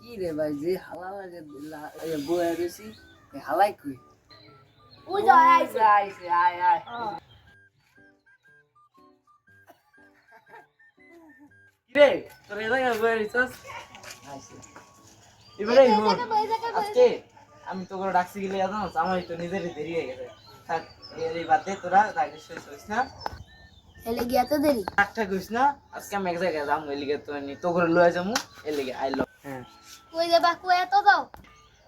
কি রে ভাই যে হালা লাগে বয়ে রয়েছি হালাই কই ওই যা আইছে আইছে আয় আয় কি রে তোর এই জায়গায় বয়ে রয়েছিস আইছে এবারে আজকে আমি তো করে ডাকছি গেলে জানো আমার তো নিজেরই দেরি হয়ে গেছে থাক এই বাদ দে তোরা তাইলে শেষ হইস না এলে গিয়া তো দেরি একটা কইস না আজকে আমি এক জায়গায় যাম এর লিগে তো নি তো করে লয়ে যামু এর লিগে আইলো হ্যাঁ কই যাবা কই এত দাও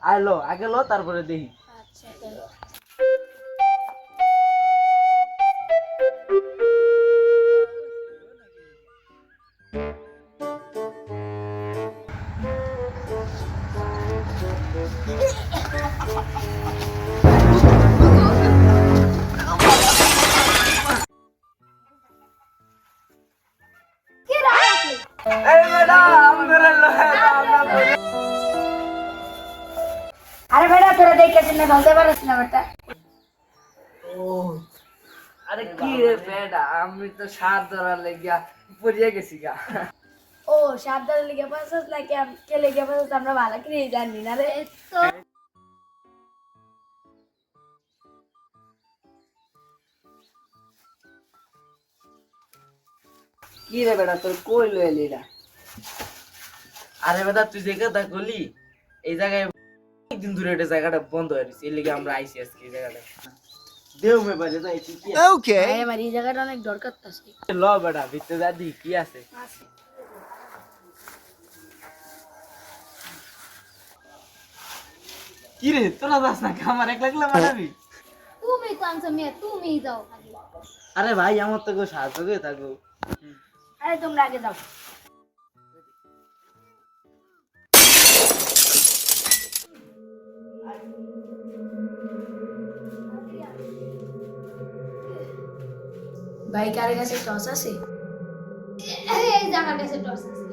আইলো আগে লো তারপরে দেখি আচ্ছা চলো এই ম্যাডাম করে লয়ে যাম আরে বেটা তোরা দেখেছিস না বলতে পারিস না বেটা ও আরে কি রে বেডা আমি তো সাত ধরার লেগিয়া পড়িয়ে গেছি গা ও সাবধান লিখে পাসাস নাকি কে লিখে পাসাস আমরা ভালো করে জানি না রে তো কি রে বেটা তোর কই লয়ে লিলা আরে বেটা তুই যে কথা কলি এই জায়গায় অনেকদিন ধরে এটা জায়গাটা বন্ধ হয়ে গেছে এর লিগে আমরা আইছি আজকে এই জায়গাটা দেও মে বাজে যাইছি কি ওকে আরে আমার এই জায়গাটা অনেক দরকার আছে ল বেটা ভিতরে দাদি কি আছে কি রে তোরা যাস না আমার একলা একলা মারাবি তুমি কানছো মেয়ে তুমি যাও আরে ভাই আমার তো কেউ সাহায্য করে থাকো আরে তোমরা আগে যাও ভাই কার কাছে টস আছে এই জায়গার কাছে টস আছে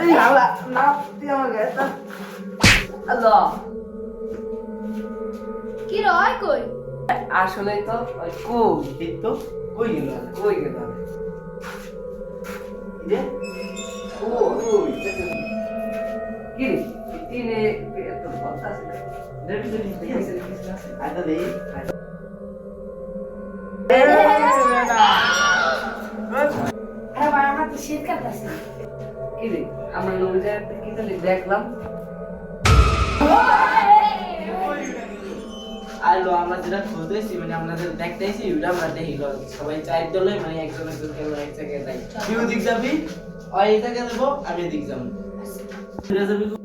এই হালা না তুই আমার গায়ে আল্লাহ কি রয় কই আসলে তো ওই কই দেখতো কই গেল কই গেল যে ও ওই কি রে তিনে এত কথা আছে দেবি দেবি কি আছে আদা দেই আরে ভাই আমার তো শীত কাটছে কি রে আমরা লোক যায় কি তাহলে দেখলাম আলো আমরা যেটা খুঁজতেছি মানে আমরা যেটা দেখতেছি ওটা আমরা দেখি সবাই চাই দলে মানে একজন একজন কেউ এক জায়গায় যাই তুই দিক যাবি ওই জায়গায় যাবো আমি দিক যাবো যাবি